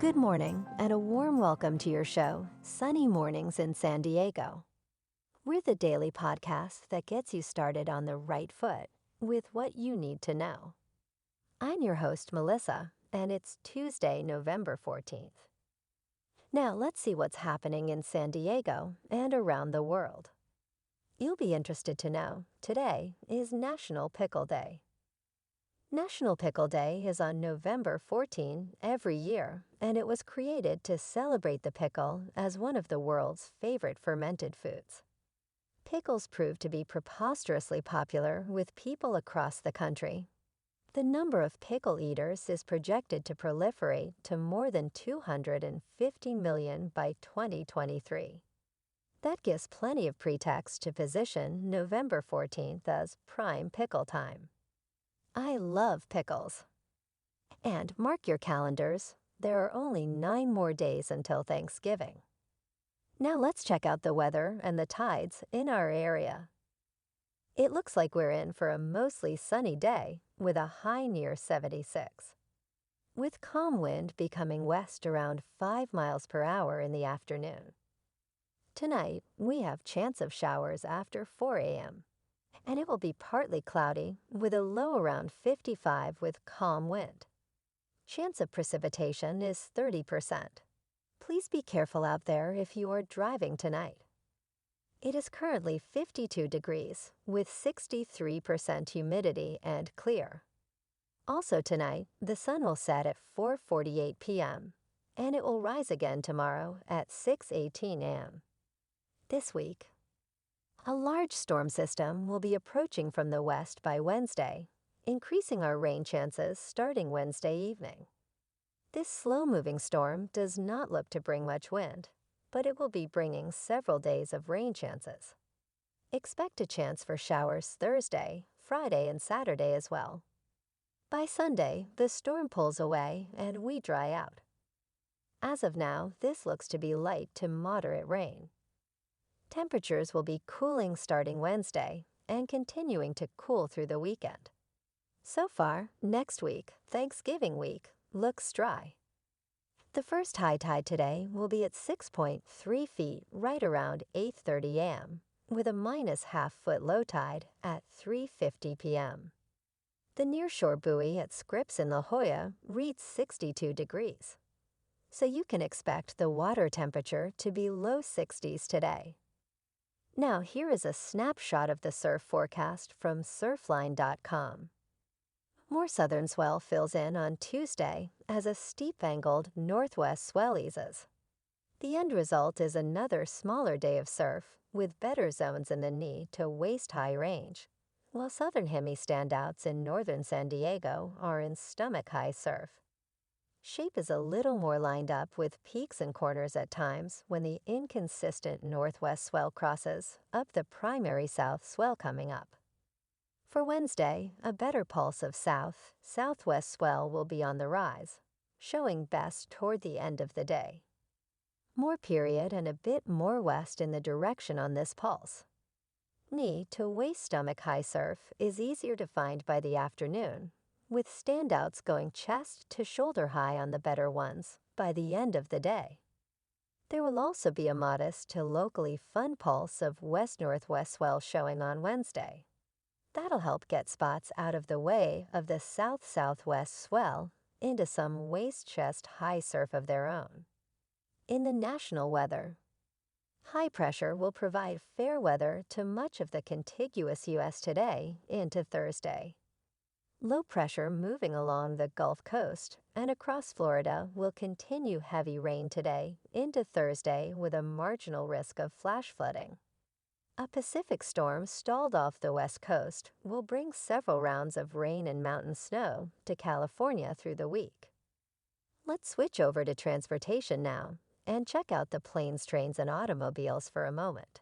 Good morning, and a warm welcome to your show, Sunny Mornings in San Diego. We're the daily podcast that gets you started on the right foot with what you need to know. I'm your host, Melissa, and it's Tuesday, November 14th. Now let's see what's happening in San Diego and around the world. You'll be interested to know today is National Pickle Day. National Pickle Day is on November 14 every year, and it was created to celebrate the pickle as one of the world's favorite fermented foods. Pickles proved to be preposterously popular with people across the country. The number of pickle eaters is projected to proliferate to more than 250 million by 2023. That gives plenty of pretext to position November 14th as prime pickle time. I love pickles. And mark your calendars, there are only 9 more days until Thanksgiving. Now let's check out the weather and the tides in our area. It looks like we're in for a mostly sunny day with a high near 76. With calm wind becoming west around 5 miles per hour in the afternoon. Tonight, we have chance of showers after 4 a.m. And it will be partly cloudy with a low around 55 with calm wind. Chance of precipitation is 30%. Please be careful out there if you are driving tonight. It is currently 52 degrees with 63% humidity and clear. Also tonight, the sun will set at 4:48 p.m. and it will rise again tomorrow at 6:18 a.m. This week, a large storm system will be approaching from the west by Wednesday, increasing our rain chances starting Wednesday evening. This slow-moving storm does not look to bring much wind, but it will be bringing several days of rain chances. Expect a chance for showers Thursday, Friday, and Saturday as well. By Sunday, the storm pulls away and we dry out. As of now, this looks to be light to moderate rain. Temperatures will be cooling starting Wednesday and continuing to cool through the weekend. So far, next week, Thanksgiving week, looks dry. The first high tide today will be at 6.3 feet right around 8:30 a.m., with a minus half-foot low tide at 3:50 p.m. The nearshore buoy at Scripps in La Jolla reads 62 degrees. So you can expect the water temperature to be low 60s today. Now here is a snapshot of the surf forecast from surfline.com. More southern swell fills in on Tuesday as a steep-angled northwest swell eases. The end result is another smaller day of surf with better zones in the knee to waist-high range, while southern hemi standouts in northern San Diego are in stomach-high surf. Shape is a little more lined up with peaks and corners at times when the inconsistent northwest swell crosses up the primary south swell coming up. For Wednesday, a better pulse of southwest swell will be on the rise, showing best toward the end of the day. More period and a bit more west in the direction on this pulse. Knee to waist stomach high surf is easier to find by the afternoon, with standouts going chest to shoulder high on the better ones by the end of the day. There will also be a modest to locally fun pulse of west-northwest swell showing on Wednesday. That'll help get spots out of the way of the south-southwest swell into some waist-chest high surf of their own. In the national weather, high pressure will provide fair weather to much of the contiguous U.S. today into Thursday. Low pressure moving along the Gulf Coast and across Florida will continue heavy rain today into Thursday with a marginal risk of flash flooding. A Pacific storm stalled off the west coast will bring several rounds of rain and mountain snow to California through the week. Let's switch over to transportation now and check out the planes, trains, and automobiles for a moment.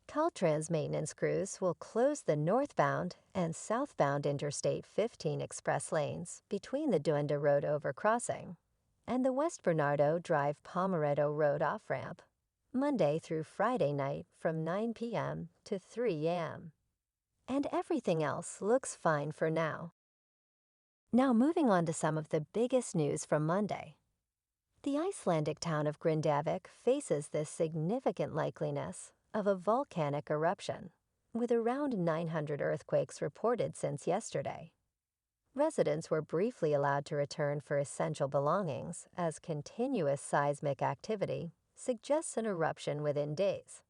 Caltrans maintenance crews will close the northbound and southbound Interstate 15 express lanes between the Duenda Road overcrossing and the West Bernardo Drive Pomeretto Road off-ramp, Monday through Friday night from 9 p.m. to 3 a.m. And everything else looks fine for now. Now moving on to some of the biggest news from Monday. The Icelandic town of Grindavik faces the significant likeliness of a volcanic eruption, with around 900 earthquakes reported since yesterday. Residents were briefly allowed to return for essential belongings as continuous seismic activity suggests an eruption within days.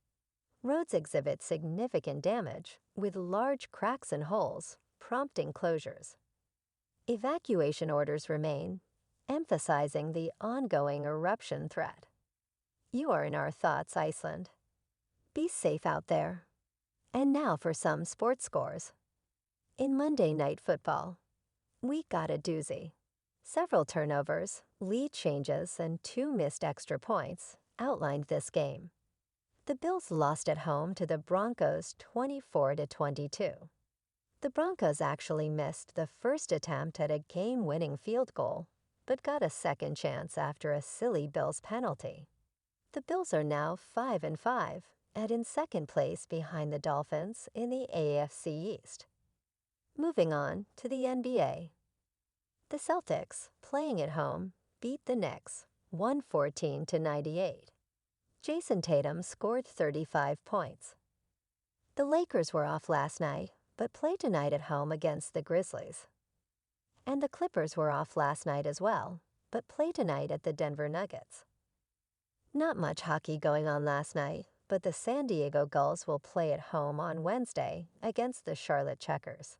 Roads exhibit significant damage, with large cracks and holes, prompting closures. Evacuation orders remain, emphasizing the ongoing eruption threat. You are in our thoughts, Iceland. Be safe out there. And now for some sports scores. In Monday Night Football, we got a doozy. Several turnovers, lead changes, and 2 missed extra points outlined this game. The Bills lost at home to the Broncos 24-22. The Broncos actually missed the first attempt at a game-winning field goal, but got a second chance after a silly Bills penalty. The Bills are now 5-5 and in second place behind the Dolphins in the AFC East. Moving on to the NBA. The Celtics, playing at home, beat the Knicks 114-98. Jason Tatum scored 35 points. The Lakers were off last night, but play tonight at home against the Grizzlies. And the Clippers were off last night as well, but play tonight at the Denver Nuggets. Not much hockey going on last night, but the San Diego Gulls will play at home on Wednesday against the Charlotte Checkers.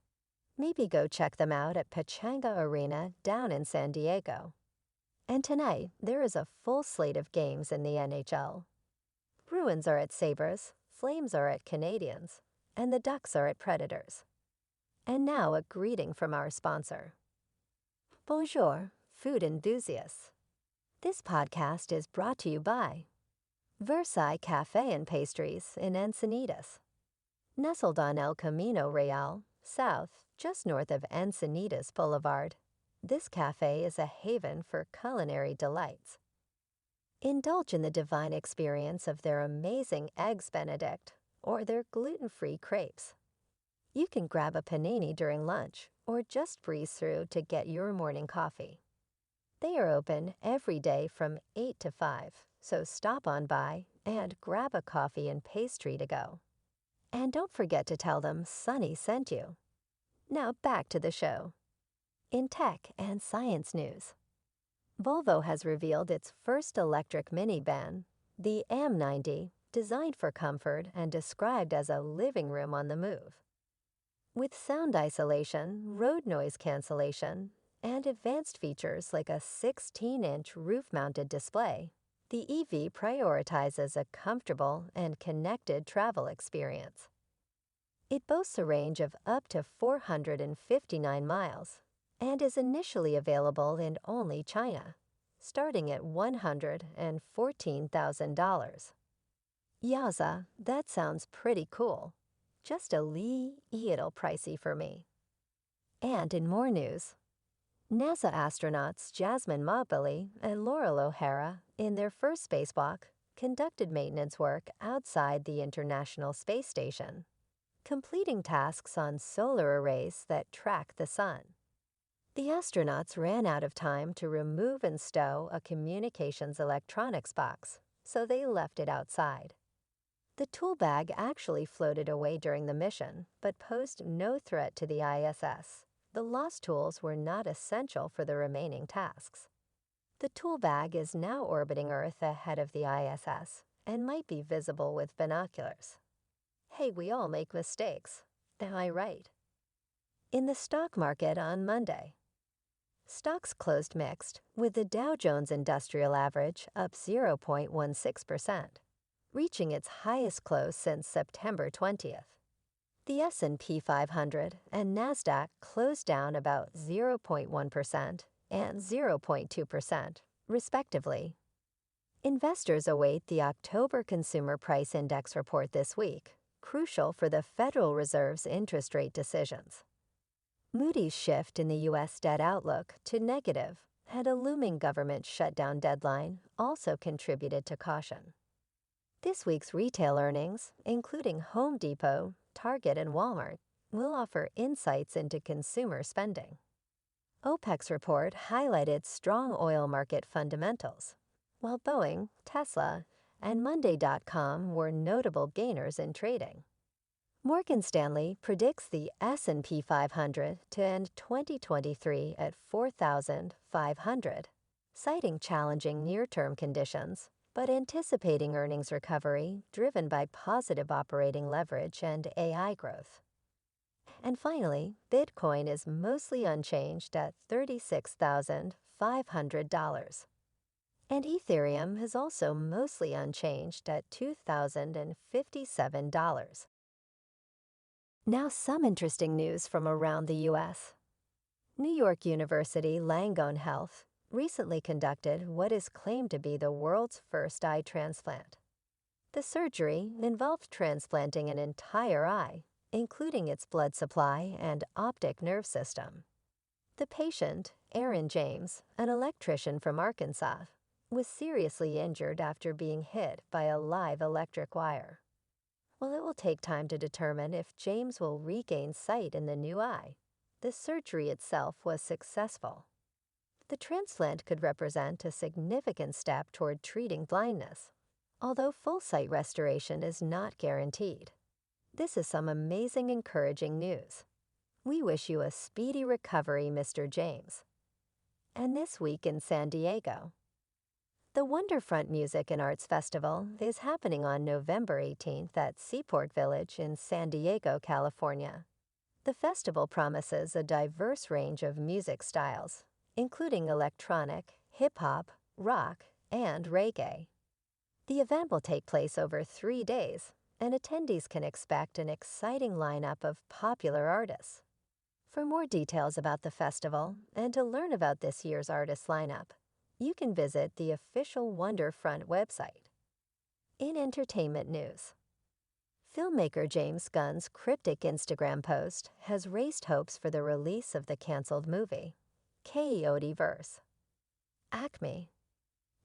Maybe go check them out at Pechanga Arena down in San Diego. And tonight, there is a full slate of games in the NHL. Bruins are at Sabres, Flames are at Canadiens, and the Ducks are at Predators. And now a greeting from our sponsor. Bonjour, food enthusiasts. This podcast is brought to you by Versailles Cafe and Pastries in Encinitas. Nestled on El Camino Real, south, just north of Encinitas Boulevard, this cafe is a haven for culinary delights. Indulge in the divine experience of their amazing Eggs Benedict or their gluten-free crepes. You can grab a panini during lunch or just breeze through to get your morning coffee. They are open every day from 8 to 5, so stop on by and grab a coffee and pastry to go. And don't forget to tell them Sunny sent you. Now back to the show. In tech and science news, Volvo has revealed its first electric minivan, the AM90, designed for comfort and described as a living room on the move. With sound isolation, road noise cancellation, and advanced features like a 16-inch roof-mounted display, the EV prioritizes a comfortable and connected travel experience. It boasts a range of up to 459 miles and is initially available in only China, starting at $114,000. Yowza, that sounds pretty cool. Just a little pricey for me. And in more news, NASA astronauts Jasmine Mobley and Laurel O'Hara, in their first spacewalk, conducted maintenance work outside the International Space Station, completing tasks on solar arrays that track the sun. The astronauts ran out of time to remove and stow a communications electronics box, so they left it outside. The tool bag actually floated away during the mission, but posed no threat to the ISS. The lost tools were not essential for the remaining tasks. The tool bag is now orbiting Earth ahead of the ISS and might be visible with binoculars. Hey, we all make mistakes. Am I right? In the stock market on Monday, stocks closed mixed, with the Dow Jones Industrial Average up 0.16%, reaching its highest close since September 20th. The S&P 500 and NASDAQ closed down about 0.1% and 0.2%, respectively. Investors await the October Consumer Price Index report this week, crucial for the Federal Reserve's interest rate decisions. Moody's shift in the U.S. debt outlook to negative and a looming government shutdown deadline also contributed to caution. This week's retail earnings, including Home Depot, Target, and Walmart, will offer insights into consumer spending. OPEC's report highlighted strong oil market fundamentals, while Boeing, Tesla, and Monday.com were notable gainers in trading. Morgan Stanley predicts the S&P 500 to end 2023 at 4,500, citing challenging near-term conditions, but anticipating earnings recovery driven by positive operating leverage and AI growth. And finally, Bitcoin is mostly unchanged at $36,500. And Ethereum is also mostly unchanged at $2,057. Now some interesting news from around the U.S. New York University Langone Health recently conducted what is claimed to be the world's first eye transplant. The surgery involved transplanting an entire eye, including its blood supply and optic nerve system. The patient, Aaron James, an electrician from Arkansas, was seriously injured after being hit by a live electric wire. While it will take time to determine if James will regain sight in the new eye, the surgery itself was successful. The transplant could represent a significant step toward treating blindness, although full sight restoration is not guaranteed. This is some amazing, encouraging news. We wish you a speedy recovery, Mr. James. And this week in San Diego. The Wonderfront Music and Arts Festival is happening on November 18th at Seaport Village in San Diego, California. The festival promises a diverse range of music styles, including electronic, hip-hop, rock, and reggae. The event will take place over 3 days, and attendees can expect an exciting lineup of popular artists. For more details about the festival and to learn about this year's artist lineup, you can visit the official Wonderfront website. In entertainment news, filmmaker James Gunn's cryptic Instagram post has raised hopes for the release of the canceled movie, Coyoteverse. Acme,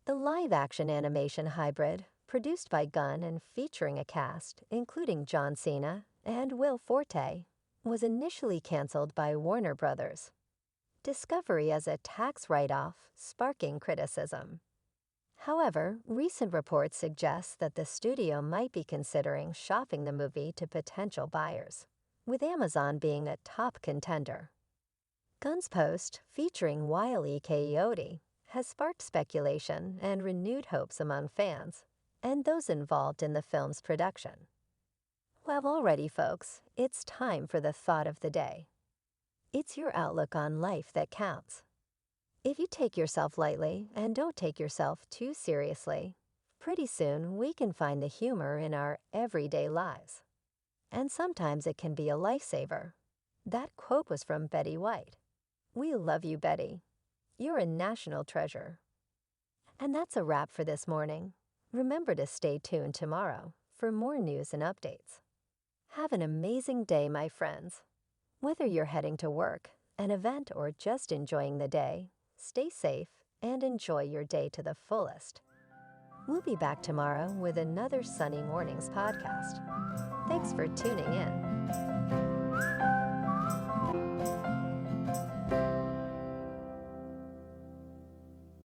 the live-action animation hybrid produced by Gunn and featuring a cast including John Cena and Will Forte, was initially canceled by Warner Brothers. Discovery as a tax write-off, sparking criticism. However, recent reports suggest that the studio might be considering shopping the movie to potential buyers, with Amazon being a top contender. Gunn's post, featuring Wile E. Coyote, has sparked speculation and renewed hopes among fans and those involved in the film's production. Well, already, folks, it's time for the thought of the day. It's your outlook on life that counts. If you take yourself lightly and don't take yourself too seriously, pretty soon we can find the humor in our everyday lives. And sometimes it can be a lifesaver. That quote was from Betty White. We love you, Betty. You're a national treasure. And that's a wrap for this morning. Remember to stay tuned tomorrow for more news and updates. Have an amazing day, my friends. Whether you're heading to work, an event, or just enjoying the day, stay safe and enjoy your day to the fullest. We'll be back tomorrow with another Sunny Mornings podcast. Thanks for tuning in.